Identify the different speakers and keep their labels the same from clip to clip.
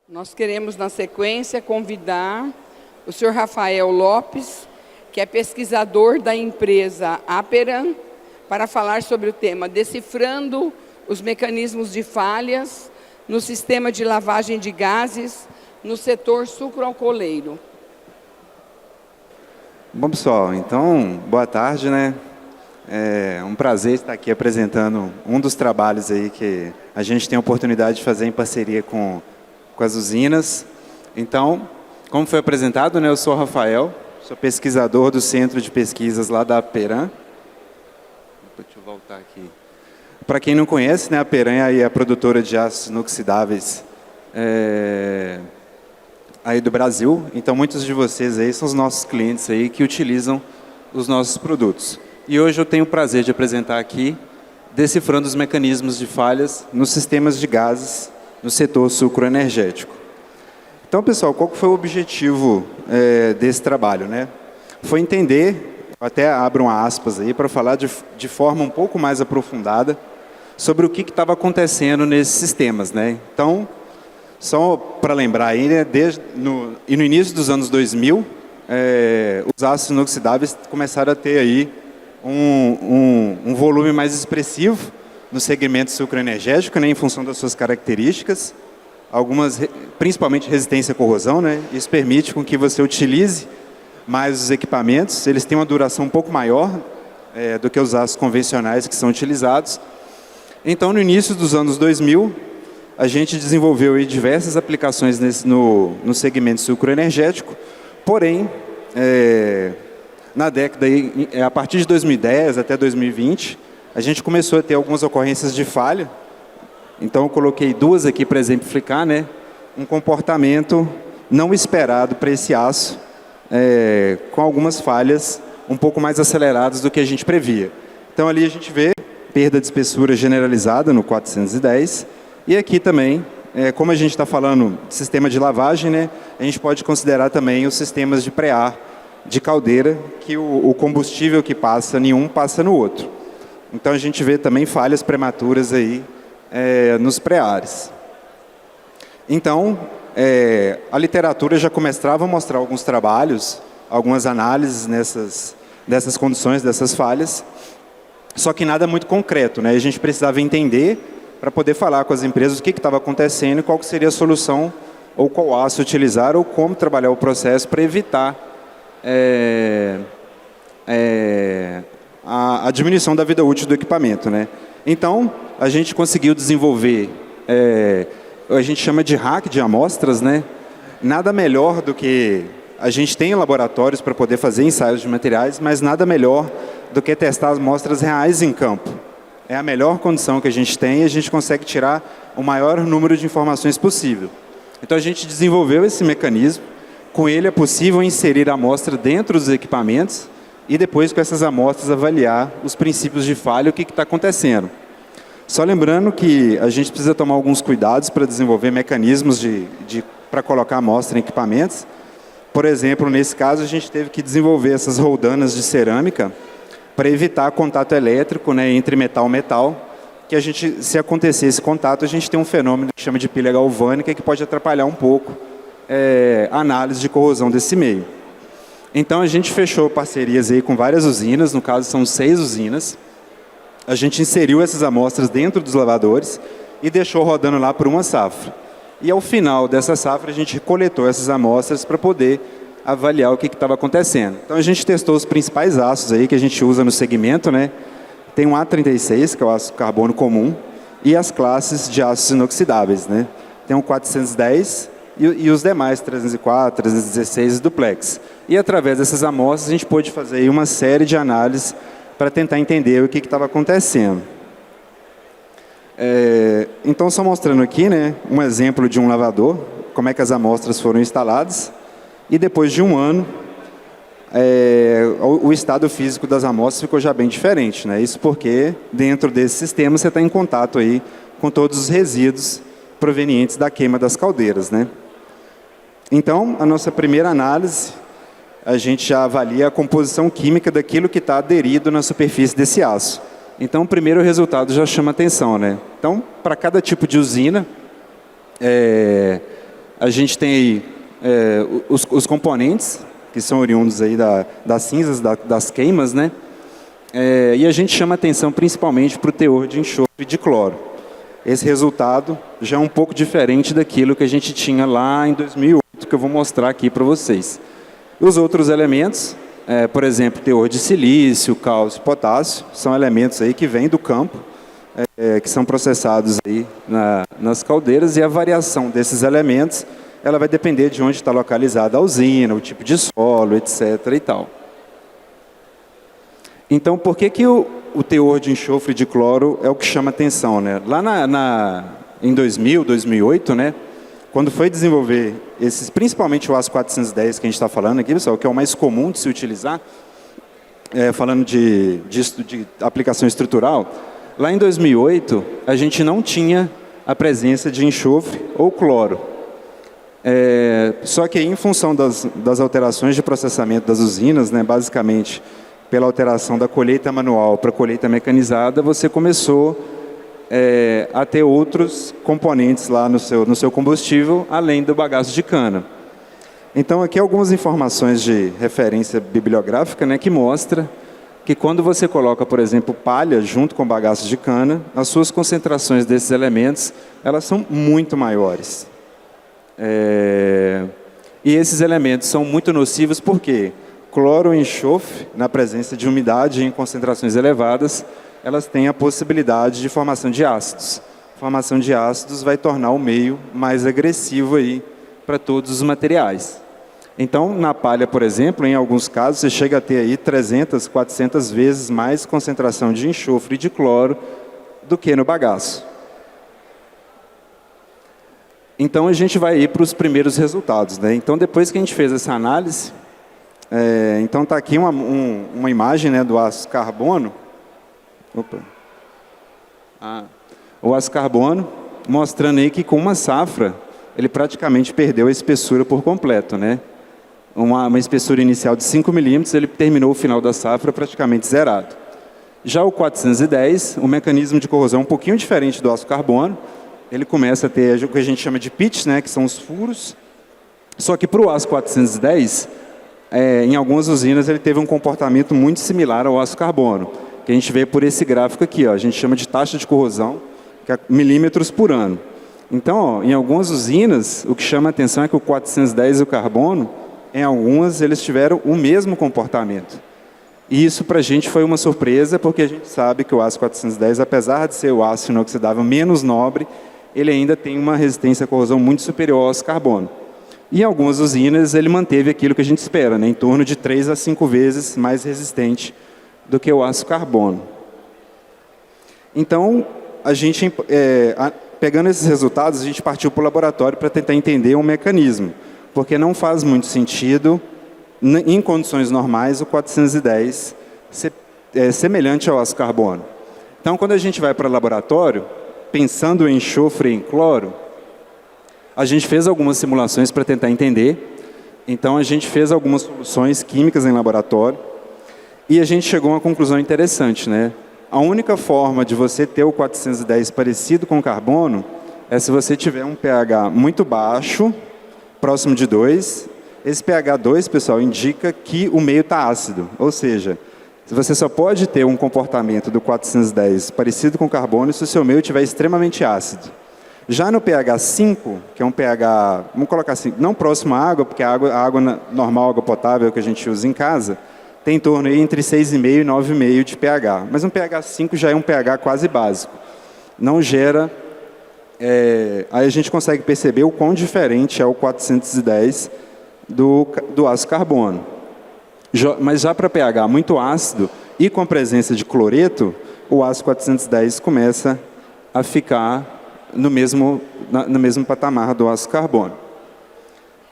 Speaker 1: Nós queremos, na sequência, convidar o senhor Rafael Lopes, que é pesquisador da empresa Aperam, para falar sobre o tema Decifrando os mecanismos de falhas no sistema de lavagem de gases no setor sucroalcooleiro.
Speaker 2: Bom, pessoal, então, boa tarde, né? É um prazer estar aqui apresentando um dos trabalhos aí que a gente tem a oportunidade de fazer em parceria com as usinas. Então, como foi apresentado, né, eu sou o Rafael, sou pesquisador do Centro de Pesquisas lá da Aperam. Deixa eu voltar aqui. Para quem não conhece, né, a Aperam é a produtora de aços inoxidáveis aí do Brasil. Então, muitos de vocês aí são os nossos clientes aí que utilizam os nossos produtos. E hoje eu tenho o prazer de apresentar aqui Decifrando os mecanismos de falhas nos sistemas de gases no setor sucroenergético. Então, pessoal, qual foi o objetivo desse trabalho, né? Foi entender, até abro uma aspas aí, para falar de forma um pouco mais aprofundada sobre o que estava acontecendo nesses sistemas, né? Então, só para lembrar aí, né, no início dos anos 2000, os aços inoxidáveis começaram a ter aí um volume mais expressivo no segmento sucroenergético, né, em função das suas características, algumas, principalmente resistência à corrosão, né? Isso permite com que você utilize mais os equipamentos, eles têm uma duração um pouco maior do que os aços convencionais que são utilizados. Então, no início dos anos 2000, a gente desenvolveu aí diversas aplicações no segmento sucroenergético, porém, na década, a partir de 2010 até 2020, a gente começou a ter algumas ocorrências de falha. Então, eu coloquei duas aqui para exemplificar, né? Um comportamento não esperado para esse aço, com algumas falhas um pouco mais aceleradas do que a gente previa. Então, ali a gente vê perda de espessura generalizada no 410, e aqui também, como a gente está falando de sistema de lavagem, né? A gente pode considerar também os sistemas de pré-ar de caldeira, que o combustível que passa em um passa no outro. Então, a gente vê também falhas prematuras aí nos pré-ares. Então, a literatura já começava a mostrar alguns trabalhos, algumas análises dessas condições, dessas falhas, só que nada muito concreto, né? A gente precisava entender para poder falar com as empresas o que estava acontecendo e qual que seria a solução, ou qual aço utilizar, ou como trabalhar o processo para evitar a diminuição da vida útil do equipamento, né? Então, a gente conseguiu desenvolver, a gente chama de hack de amostras, né? Nada melhor do que a gente tem laboratórios para poder fazer ensaios de materiais, mas nada melhor do que testar as amostras reais em campo. É a melhor condição que a gente tem e a gente consegue tirar o maior número de informações possível. Então, a gente desenvolveu esse mecanismo. Com ele é possível inserir a amostra dentro dos equipamentos e depois, com essas amostras, avaliar os princípios de falha e o que está acontecendo. Só lembrando que a gente precisa tomar alguns cuidados para desenvolver mecanismos para colocar a amostra em equipamentos. Por exemplo, nesse caso, a gente teve que desenvolver essas roldanas de cerâmica para evitar contato elétrico, né, entre metal e metal, que se acontecer esse contato, a gente tem um fenômeno que chama de pilha galvânica, que pode atrapalhar um pouco a análise de corrosão desse meio. Então, a gente fechou parcerias aí com várias usinas, no caso são 6 usinas. A gente inseriu essas amostras dentro dos lavadores e deixou rodando lá por uma safra. E ao final dessa safra, a gente coletou essas amostras para poder avaliar o que estava acontecendo. Então, a gente testou os principais aços aí que a gente usa no segmento, né? Tem um A36, que é o aço carbono comum, e as classes de aços inoxidáveis, né? Tem um 410 e os demais, 304, 316 e duplex. E através dessas amostras, a gente pôde fazer aí uma série de análises para tentar entender o que estava acontecendo. Então, só mostrando aqui, né, um exemplo de um lavador, como é que as amostras foram instaladas, e depois de um ano, o estado físico das amostras ficou já bem diferente, né? Isso porque, dentro desse sistema, você está em contato aí com todos os resíduos provenientes da queima das caldeiras, né? Então, a nossa primeira análise, a gente já avalia a composição química daquilo que está aderido na superfície desse aço. Então, o primeiro resultado já chama atenção, né? Então, para cada tipo de usina, a gente tem aí os componentes, que são oriundos aí das cinzas, das queimas, né? E a gente chama atenção principalmente para o teor de enxofre e de cloro. Esse resultado já é um pouco diferente daquilo que a gente tinha lá em 2008, que eu vou mostrar aqui para vocês. Os outros elementos, por exemplo, teor de silício, cálcio e potássio, são elementos aí que vêm do campo, que são processados aí nas caldeiras, e a variação desses elementos ela vai depender de onde está localizada a usina, o tipo de solo, etc. e tal. Então, por que o teor de enxofre e de cloro é o que chama atenção, né? Lá em 2000, 2008, né, quando foi desenvolver principalmente o aço 410 que a gente está falando aqui, pessoal, que é o mais comum de se utilizar, falando de aplicação estrutural, lá em 2008, a gente não tinha a presença de enxofre ou cloro. Só que aí, em função das alterações de processamento das usinas, né, basicamente pela alteração da colheita manual para a colheita mecanizada, você começou a ter outros componentes lá no seu combustível, além do bagaço de cana. Então, aqui algumas informações de referência bibliográfica, né, que mostra que quando você coloca, por exemplo, palha junto com bagaço de cana, as suas concentrações desses elementos, elas são muito maiores. E esses elementos são muito nocivos porque cloro e enxofre, na presença de umidade em concentrações elevadas, elas têm a possibilidade de formação de ácidos. A formação de ácidos vai tornar o meio mais agressivo aí para todos os materiais. Então, na palha, por exemplo, em alguns casos, você chega a ter aí 300, 400 vezes mais concentração de enxofre e de cloro do que no bagaço. Então, a gente vai ir para os primeiros resultados, né? Então, depois que a gente fez essa análise, então está aqui uma imagem, né, do aço carbono. O aço carbono, mostrando aí que com uma safra, ele praticamente perdeu a espessura por completo, né? Uma espessura inicial de 5 milímetros, ele terminou o final da safra praticamente zerado. Já o 410, o mecanismo de corrosão é um pouquinho diferente do aço carbono, ele começa a ter o que a gente chama de pitch, né, que são os furos, só que para o aço 410, em algumas usinas ele teve um comportamento muito similar ao aço carbono, que a gente vê por esse gráfico aqui, ó, a gente chama de taxa de corrosão, que é milímetros por ano. Então, ó, em algumas usinas, o que chama a atenção é que o 410 e o carbono, em algumas, eles tiveram o mesmo comportamento. E isso para a gente foi uma surpresa, porque a gente sabe que o aço 410, apesar de ser o aço inoxidável menos nobre, ele ainda tem uma resistência à corrosão muito superior ao aço carbono. E em algumas usinas ele manteve aquilo que a gente espera, né, em torno de 3 a 5 vezes mais resistente do que o aço carbono. Então, a gente, pegando esses resultados, a gente partiu para o laboratório para tentar entender o mecanismo, porque não faz muito sentido, em condições normais, o 410 ser semelhante ao aço carbono. Então, quando a gente vai para o laboratório, pensando em enxofre e em cloro, a gente fez algumas simulações para tentar entender. Então, a gente fez algumas soluções químicas em laboratório e a gente chegou a uma conclusão interessante, né? A única forma de você ter o 410 parecido com o carbono é se você tiver um pH muito baixo, próximo de 2. Esse pH 2, pessoal, indica que o meio está ácido. Ou seja, você só pode ter um comportamento do 410 parecido com o carbono se o seu meio estiver extremamente ácido. Já no pH 5, que é um pH, vamos colocar assim, não próximo à água, porque a água normal, água potável que a gente usa em casa, tem em torno aí entre 6,5 e 9,5 de pH. Mas um pH 5 já é um pH quase básico. Não gera... aí a gente consegue perceber o quão diferente é o 410 do aço carbono. Mas já para pH muito ácido e com a presença de cloreto, o aço 410 começa a ficar no mesmo patamar do aço carbono.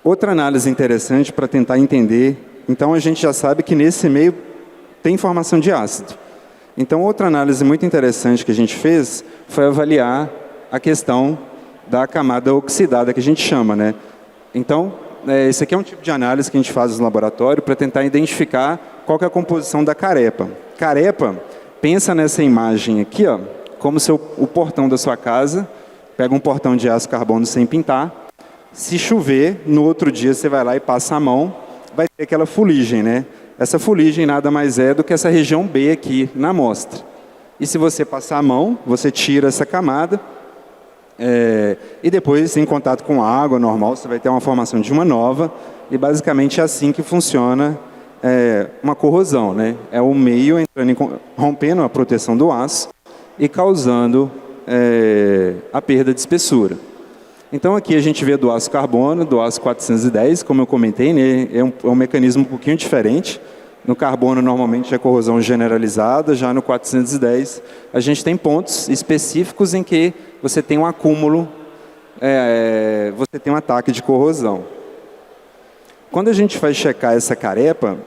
Speaker 2: Outra análise interessante para tentar entender, então a gente já sabe que nesse meio tem formação de ácido. Então outra análise muito interessante que a gente fez foi avaliar a questão da camada oxidada que a gente chama, né? Então, esse aqui é um tipo de análise que a gente faz no laboratório para tentar identificar qual que é a composição da carepa. Carepa, pensa nessa imagem aqui, ó, como se o portão da sua casa, pega um portão de aço carbono sem pintar, Se chover, no outro dia você vai lá e passa a mão, vai ter aquela fuligem, né? Essa fuligem nada mais é do que essa região B aqui na amostra. E se você passar a mão, você tira essa camada, e depois, em contato com a água normal, você vai ter uma formação de uma nova, e basicamente é assim que funciona uma corrosão, né? É o meio entrando rompendo a proteção do aço e causando a perda de espessura. Então aqui a gente vê do aço carbono, do aço 410, como eu comentei, né? É um mecanismo um pouquinho diferente. No carbono normalmente é corrosão generalizada, já no 410 a gente tem pontos específicos em que você tem um acúmulo, você tem um ataque de corrosão. Quando a gente vai checar essa carepa,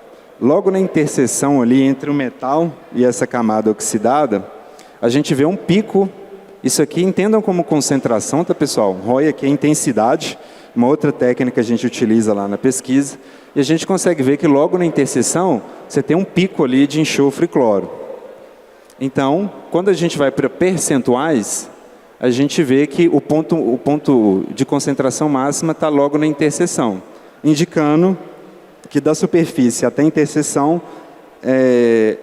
Speaker 2: logo na interseção ali entre o metal e essa camada oxidada, a gente vê um pico. Isso aqui entendam como concentração, tá, pessoal? ROI aqui é intensidade, uma outra técnica que a gente utiliza lá na pesquisa. E a gente consegue ver que logo na interseção, você tem um pico ali de enxofre e cloro. Então, quando a gente vai para percentuais, a gente vê que o ponto de concentração máxima está logo na interseção, indicando que da superfície até a interseção,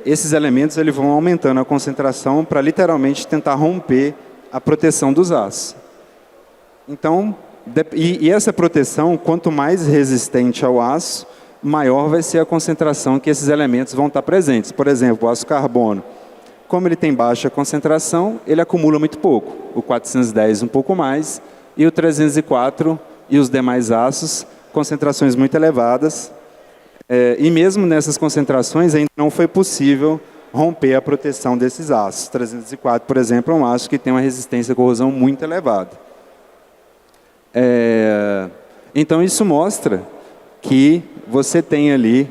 Speaker 2: esses elementos eles vão aumentando a concentração para literalmente tentar romper a proteção dos aços. Então, e essa proteção, quanto mais resistente ao aço, maior vai ser a concentração que esses elementos vão estar presentes. Por exemplo, o aço carbono, como ele tem baixa concentração, ele acumula muito pouco. O 410 um pouco mais, e o 304 e os demais aços, concentrações muito elevadas. E mesmo nessas concentrações, ainda não foi possível romper a proteção desses aços. 304, por exemplo, é um aço que tem uma resistência à corrosão muito elevada. Então, isso mostra que você tem ali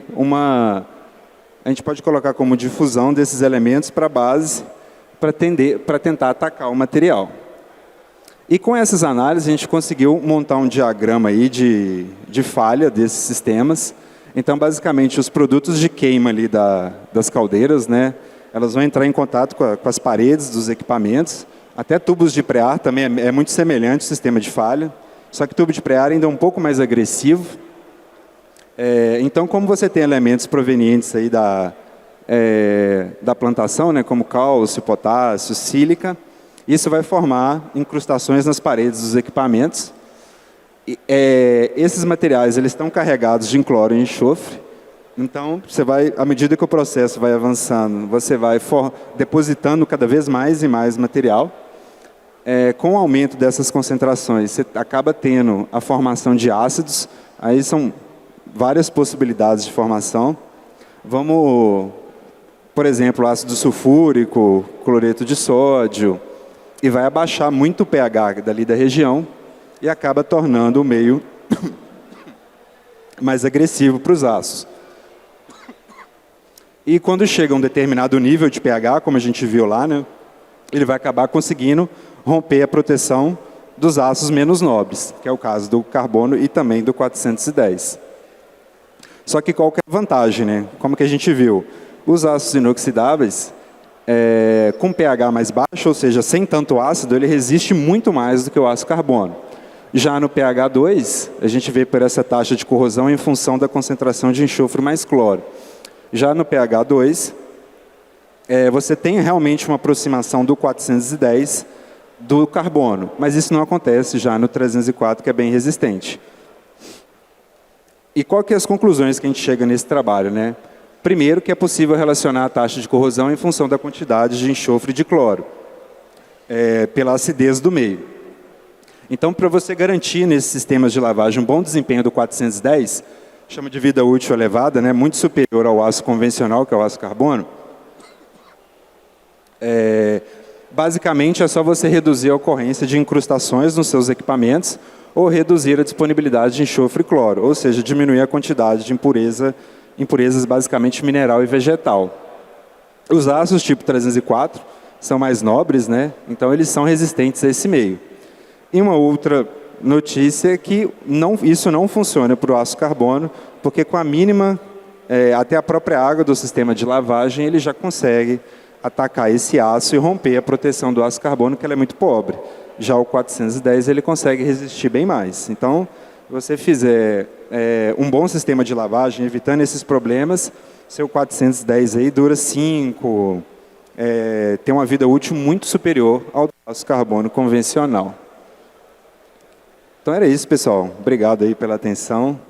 Speaker 2: a gente pode colocar como difusão desses elementos para a base, para tentar atacar o material. E com essas análises, a gente conseguiu montar um diagrama aí de falha desses sistemas. Então, basicamente, os produtos de queima ali das caldeiras, né, elas vão entrar em contato com as paredes dos equipamentos. Até tubos de pré-ar também é muito semelhante ao sistema de falha, só que tubo de pré-ar ainda é um pouco mais agressivo. Então, como você tem elementos provenientes aí da plantação, né, como cálcio, potássio, sílica, isso vai formar incrustações nas paredes dos equipamentos. Esses materiais eles estão carregados de cloro e enxofre. Então, à medida que o processo vai avançando, você vai depositando cada vez mais e mais material. Com o aumento dessas concentrações, você acaba tendo a formação de ácidos. Aí são várias possibilidades de formação. Por exemplo, ácido sulfúrico, cloreto de sódio, e vai abaixar muito o pH dali da região e acaba tornando o meio mais agressivo para os aços. E quando chega a um determinado nível de pH, como a gente viu lá, né, ele vai acabar conseguindo romper a proteção dos aços menos nobres, que é o caso do carbono e também do 410. Só que qual que é a vantagem, né? Como que a gente viu? Os aços inoxidáveis, com pH mais baixo, ou seja, sem tanto ácido, ele resiste muito mais do que o aço carbono. Já no pH 2, a gente vê por essa taxa de corrosão em função da concentração de enxofre mais cloro. Já no pH 2, você tem realmente uma aproximação do 410 do carbono, mas isso não acontece já no 304, que é bem resistente. E qual que é as conclusões que a gente chega nesse trabalho, né? Primeiro, que é possível relacionar a taxa de corrosão em função da quantidade de enxofre e de cloro, pela acidez do meio. Então, para você garantir nesses sistemas de lavagem um bom desempenho do 410, chama de vida útil elevada, né, muito superior ao aço convencional, que é o aço carbono, basicamente é só você reduzir a ocorrência de incrustações nos seus equipamentos ou reduzir a disponibilidade de enxofre e cloro, ou seja, diminuir a quantidade de impurezas basicamente mineral e vegetal. Os aços tipo 304 são mais nobres, né, então eles são resistentes a esse meio. E uma outra notícia é que isso não funciona para o aço carbono, porque com a mínima, até a própria água do sistema de lavagem, ele já consegue atacar esse aço e romper a proteção do aço carbono, que ela é muito pobre. Já o 410 ele consegue resistir bem mais. Então, se você fizer um bom sistema de lavagem, evitando esses problemas, seu 410 aí dura 5, tem uma vida útil muito superior ao do aço carbono convencional. Então era isso, pessoal. Obrigado aí pela atenção.